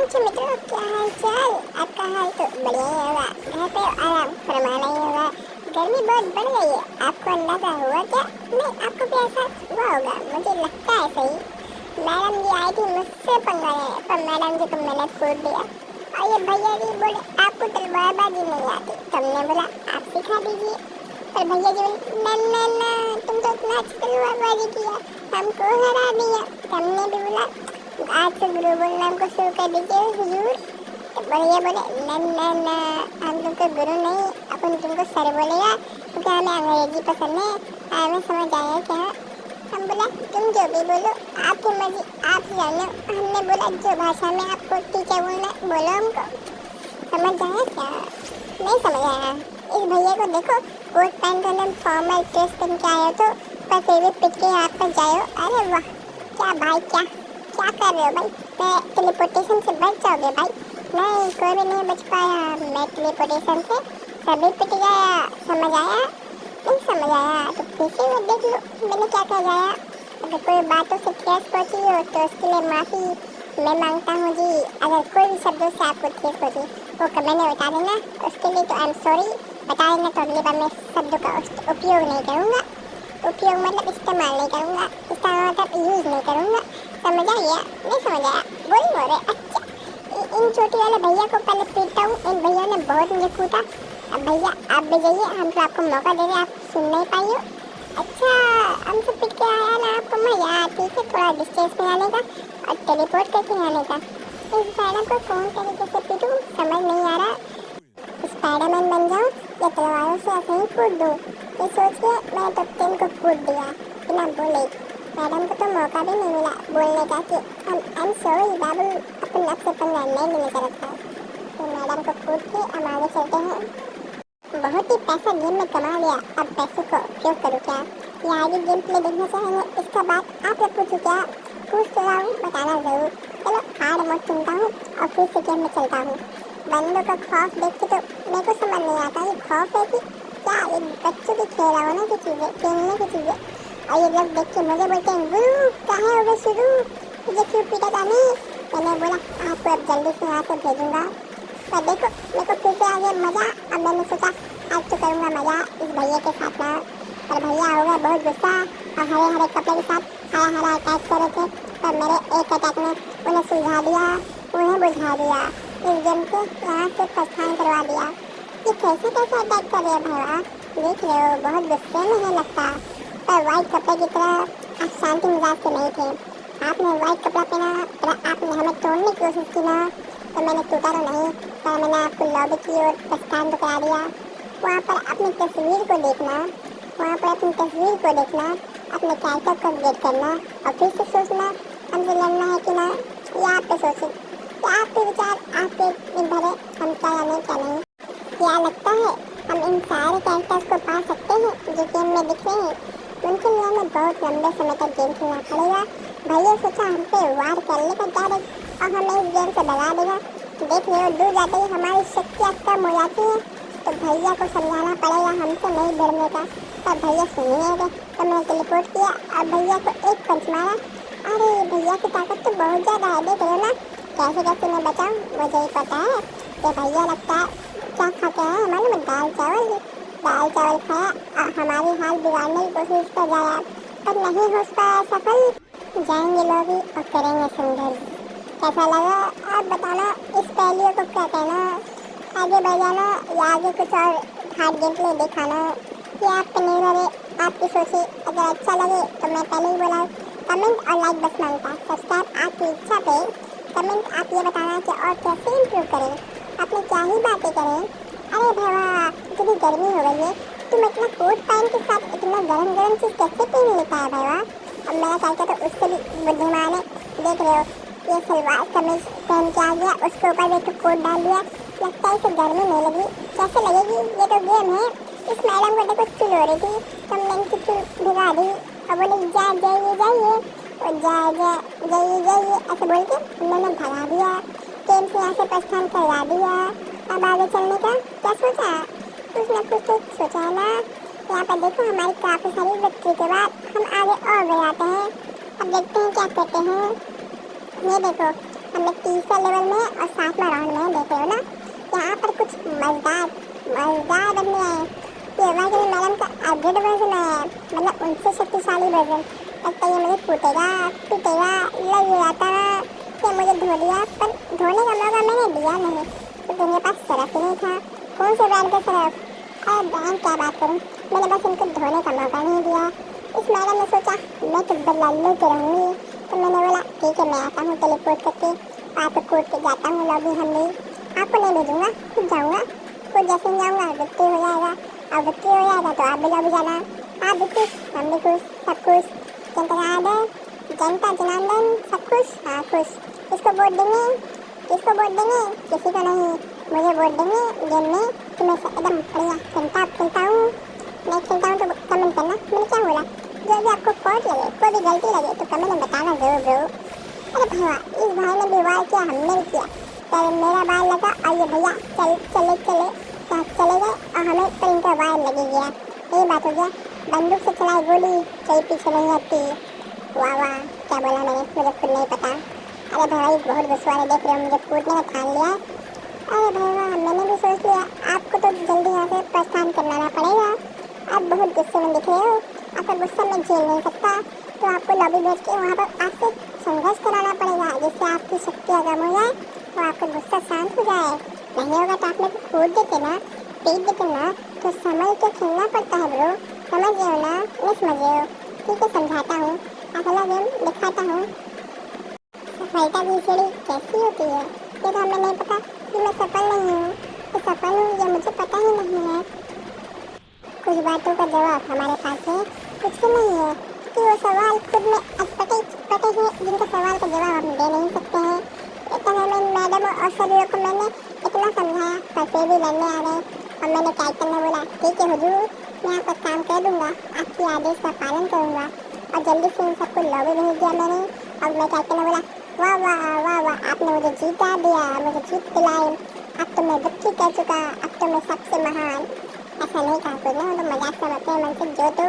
अच्छा मित्रों, क्या हाल चाल? आपका हाल तो बढ़िया ही होगा। घर पे आराम फरमाना ही होगा। गर्मी बहुत बढ़ गई है, आपको अंदाजा हुआ क्या? नहीं, आपको भी ऐसा हुआ होगा, मुझे लगता है सही। मैडम जी आई थी मुझसे पंगा लेने, पर मैडम जी को मैंने कूट दिया। और ये भैया जी बोले आपको तलवारबाजी नहीं आती, तुमने बोला आप सिखा दीजिए। पर भैया जी बोले ना ना ना, तुम तो इतना अच्छी तलवारबाजी किया, हमको हरा दिया। हमने भी बोला आज से गुरु बोलना हमको शुरू कर दीजिए हुजूर। तो भैया बोले ना ना ना, हम तुमको गुरु नहीं, अपन तुमको सर बोलेगा, क्योंकि हमें अंग्रेजी पसंद है, हमें समझ आएगा क्या। हम बोला तुम जो भी बोलो, आपकी मर्जी, आप जानो। हमने बोला जो भाषा में आपको टीचर बोलना बोलो, हमको समझ आया क्या? नहीं समझ आया। इस भैया को देखो, कोट पैंट और फॉर्मल ड्रेस पहन के आए हो तो पर फिर भी पिट के हाथ पर जाओ। अरे वाह, क्या भाई क्या क्या कर रहे हो भाई? मैं टेलीपोर्टेशन से बच जाओगे भाई? नहीं, कोई भी नहीं बच पाया। मैं टेलीपोर्टेशन से सभी पिट गया। समझ आया? नहीं समझ आया तो फिर से वो देख लो मैंने क्या कह जाया। अगर कोई बातों से ठेस पहुंची हो तो उसके लिए माफ़ी मैं मांगता हूँ जी। अगर कोई भी शब्दों से आपको ठेस पहुंची वो कमेंट में बता देना, उसके लिए तो आई एम सॉरी। बता देना तो अगली बार मैं शब्दों का उपयोग नहीं करूँगा। उपयोग मतलब इस्तेमाल नहीं करूँगा, इस्तेमाल मतलब यूज़ नहीं करूँगा। समझ आ गया? नहीं समझ आया? बोल रहे अच्छा। इन छोटी वाले भैया को पहले पीटता हूँ, इन भैया ने बहुत मुझे कूटा। अब भैया आप भी जाइए, हम तो आपको मौका दे रहे, आप सुन नहीं पाई हो। अच्छा, हमसे पिट के आया ना, आपको मजा आती है थोड़ा डिस्टेंस में आने का और टेलीपोर्ट करके आने का। इस मैडम को कौन तरीके से पीटूँ समझ नहीं आ रहा। स्पाइडरमैन बन जाऊँ या तलवारों से ऐसे ही कूद दूँ, ये सोच के मैंने तो टिन को कूद दिया बिना बोले। मैडम को तो मौका भी नहीं मिला बोलने का कि आई एम सॉरी बाबू, अपन आपसे पंगा नहीं लेने का रखा। तो मैडम को कूद के हम आगे चलते हैं। बहुत ही पैसा गेम में कमा लिया, अब पैसे को उपयोग करूँ क्या? ये आगे गेम प्ले देखना चाहेंगे, इसका बाद आप लोग पूछो क्या? पूछ तो रहा हूँ, बताना ज़रूर। चलो हार्ड मोड चुनता हूँ और फिर से गेम में चलता हूँ। बंदों का खौफ देख के तो मेरे को समझ नहीं आता ये खौफ है कि क्या, ये बच्चों की खिलौने की चीज़ें, खेलने की चीज़ें। और ये लोग देख के मुझे बोलते हैं गुरु कहाँ हो गए शुरू, मुझे क्यों पीटा था नहीं? मैंने बोला आपको अब जल्दी से यहाँ से भेजूँगा। पर देखो मेरे को फिर से आ गया मज़ा। अब मैंने सोचा आज तो करूँगा मज़ा इस भैया के साथ ना। पर भैया हो गया बहुत गुस्सा और हरे हरे कपड़े के साथ हरा हरा अटैक कर रहे थे। पर मेरे एक अटैक में उन्हें सुलझा दिया, उन्हें बुझा दिया, इस गेम के यहाँ से प्रस्थान करवा दिया। ये कैसे कैसे अटैक कर रहे हैं भैया, देख रहे हो बहुत गुस्से में है लगता। पर वाइट कपड़े की तरह आप शांति मिजाज के नहीं थे। आपने वाइट कपड़ा पहना पर आपने हमें तोड़ने की कोशिश की ना, तो मैंने टूटा तो नहीं, पर मैंने आपको लॉबी की ओर प्रस्थान तो करा दिया। वहाँ पर अपनी तस्वीर को देखना, वहाँ पर अपनी तस्वीर को देखना, अपने कैरेक्टर को अपडेट करना और फिर से सोचना हमसे लड़ना है कि ना। ये आप पे सोचें, क्या आपके विचार आपके निर्भर है हम क्या या नहीं क्या नहीं। क्या लगता है हम इन सारे कैरेक्टर्स को पा सकते हैं जो गेम में दिख रहे हैं? उनके लिए हमें बहुत लंबे समय तक गेम खेलना पड़ेगा। भैया सोचा हम पे वार कर लेगा डायरेक्ट और हमें इस गेम से भगा देगा। देख रहे हो दूर जाते ही हमारी शक्तियाँ कम हो जाती हैं, तो भैया को समझाना पड़ेगा हमसे नहीं डरने का। पर भैया सुन ही नहीं रहे, तो मैंने टेलीपोर्ट किया और भैया को एक पंच मारा। अरे भैया की ताकत तो बहुत ज़्यादा है, देख रहे हो ना कैसे कैसे मैं बचाऊँ, मुझे ही पता है। ये भैया लगता है क्या खाते हैं हमारे में दाल चावल खाया और हमारी हाल बिगाड़ने की कोशिश कर रहा, पर नहीं हो पाया सफल। जाएंगे लोग और करेंगे संघर्ष। कैसा लगा आप बताना, इस पहलुओं को क्या कहना? आगे बढ़ जाना या आगे कुछ और हार्ड गेम प्ले दिखाना, ये आप पे निर्भर है, आपकी सोचिए। अगर अच्छा लगे तो मैं पहले ही बोला कमेंट और लाइक बस मांगता, सब्सक्राइब आपकी इच्छा पे। कमेंट आप ये बताना कि और कैसे इम्प्रूव करें, अपनी क्या ही बातें करें। अरे भैया इतनी गर्मी हो गई है, तुम इतना कोट पैंट के साथ इतना गरम गरम चीज़ कैसे पहन लेता है भैया? अब मेरा चाचा तो उससे भी बुद्धिमान है। देख रहे हो ये सलवार कमीज पहन के आ गया, उसके ऊपर एक कोट डाल दिया, लगता है इसे गर्मी नहीं लगी। कैसे लगेगी, ये तो गेम है। इस मैडम को देखो चुल हो रही थी, तुमने इनकी चुल भिगा दी और बोले जाइए जाइए और जाइए जाइए ऐसे बोल के मैंने भगा दिया, गेम से यहाँ से प्रस्थान करवा दिया। अब आगे चलने का क्या सोचा? कुछ ना कुछ तो सोचा है ना। यहाँ पर देखो हमारी काफ़ी सारी विक्ट्री के बाद हम आगे और बढ़ आते हैं। अब देखते हैं क्या करते हैं। ये देखो हमने तीसरे लेवल में और 7वां राउंड में देख रहे हो ना। यहाँ पर कुछ मजेदार बनने आए। ये वाइगल मैडम का अपडेट वर्जन है, मतलब उनसे शक्तिशाली वर्जन। लगता है ये मुझे कूटेगा पीटेगा, लग जाता है कि मुझे धो दिया, पर धोने का मौका मैंने दिया नहीं क्योंकि मेरे पास सरफ ही नहीं था। कौन से ब्रांड का सरफ? अरे ब्रांड क्या बात करूँ, मैंने बस इनको धोने का मौका नहीं दिया। इस मैडम ने सोचा मैं तो बदला लेते रहूँगी, तो मैंने बोला ठीक है मैं आता हूँ टेलीपोर्ट करके, आपको कूद के जाता हूँ लॉबी। हम नहीं, आपको नहीं भेजूँगा, खुद जाऊँगा। खुद जैसे ही जाऊँगा विक्ट्री हो जाएगा, और विक्ट्री हो जाएगा तो आप भी लॉबी जाना। आप भी खुश, हम भी खुश, सब खुश। जनता जनार्दन सब खुश, हाँ खुश। किसको वोट देंगे? किसको वोट देंगे? किसी को नहीं, मुझे वोट देंगे गेम में कि मैं एकदम बढ़िया खेलता हूँ। मैं खेलता हूँ तो कमेंट करना, मैंने क्या बोला। जो भी आपको फॉल्ट लगे, कोई भी गलती लगे तो कमेंट में बताना जरूर ब्रो। अरे भैया इस भाई ने भी वार किया, हमने भी किया, तो मेरा वार लगा और ये भैया चले गए और हमें पर इनका वार लग गया। यही बात हो गया, बंदूक से चलाई गोली कोई पीछे नहीं हटती। वाह वाह क्या बोला मैंने, मुझे खुद नहीं पता। अरे भाई बहुत गुस्सा है, देख रहे हो मुझे कूटने का ठान लिया। अरे भाई मैंने भी सोच लिया आपको तो जल्दी यहाँ से प्रस्थान करना पड़ेगा। आप बहुत गुस्से में दिख रहे हो, आपका गुस्सा मैं झेल नहीं सकता, तो आपको लॉबी भेज के वहाँ पर आपसे संघर्ष कराना पड़ेगा, जिससे आपकी शक्तियाँ कम हो जाए तो आपका गुस्सा शांत हो जाए। नहीं होगा तो आप लोग कूद देते ना, पीट देते ना, तो समझ के खेलना पड़ता है ब्रो। समझ रहे हो ना? नहीं समझ रहे हो? ठीक है समझाता हूँ, अगला गेम दिखाता हूँ। सफलता की सीढ़ी कैसी होती है ये तो हमें नहीं पता कि मैं सफल नहीं हूँ, तो सफल हूँ ये मुझे पता ही नहीं है। कुछ बातों का जवाब हमारे पास है, कुछ नहीं है, कि वो सवाल खुद में अटपटे हैं जिनका सवाल का जवाब हम दे नहीं सकते हैं। इतना हमें मैडम और सभी को मैंने इतना समझाया पर फिर भी लड़ने आ गए। और मैंने कैप्टन ने बोला ठीक है हुजूर, मैं आपका काम कर दूँगा, आपके आदेश का पालन करूँगा। और जल्दी से इन सबको लॉबी भेज दिया मैंने। और मैं कैप्टन ने बोला वाह वाह वाह वाह, आपने मुझे जीता दिया, मुझे जीत दिलाई, अब तो मैं विक्ट्री कर चुका, अब तो मैं सबसे महान। ऐसा नहीं कहा कुछ ना, तो मजाक सब अपने मन से जो तो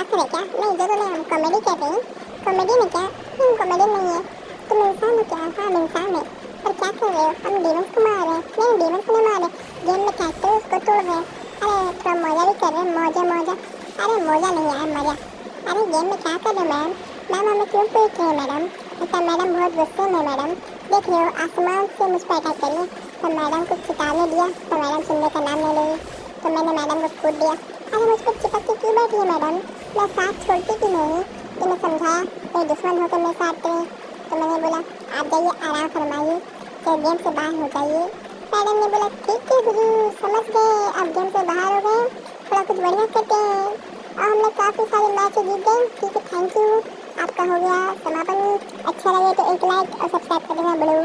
अखरे क्या नहीं, जो तो नहीं, हम कॉमेडी कहते हैं। कॉमेडी में क्या, नहीं कॉमेडी नहीं है, तुम इंसान हो क्या? हाँ हम इंसान है, पर क्या कर रहे हो? हम डीमंस को मार रहे हैं। नहीं डीमंस को नहीं मार रहे, गेम में कैरेक्टर उसको तोड़ रहे हैं। अरे थोड़ा मजा भी कर रहे हैं, मौजा। अरे मौजा नहीं यार, मजा। अरे गेम में क्या कर रहे हो मैम हमें क्यों पीट रहे हैं मैडम? अच्छा मैडम बहुत गुस्से में मैडम, देख रहे हो आसमान से मुझ पर अटैक करिए। तो मैडम को चेतावनी दिया तो मैडम सुनने का नाम नहीं ली, तो मैंने मैडम को कूट दिया। अरे मुझ पर चिपक के क्यों बैठी है मैडम? मैं साथ छोड़ती क्यों नहीं? तो मैं समझाया कोई दुश्मन होकर मेरे साथ रहे, तो मैंने बोला आप जाइए आराम फरमाइए, तो गेम से बाहर हो जाइए। मैडम ने बोला ठीक है हुजूर समझ गए, अब गेम से बाहर हो गए, थोड़ा कुछ बढ़िया करते हैं। और हमने काफ़ी सारे मैच जीत गए। ठीक है थैंक यू, आपका हो गया समापन। अच्छा लगे तो एक लाइक और सब्सक्राइब कर देना ब्रो।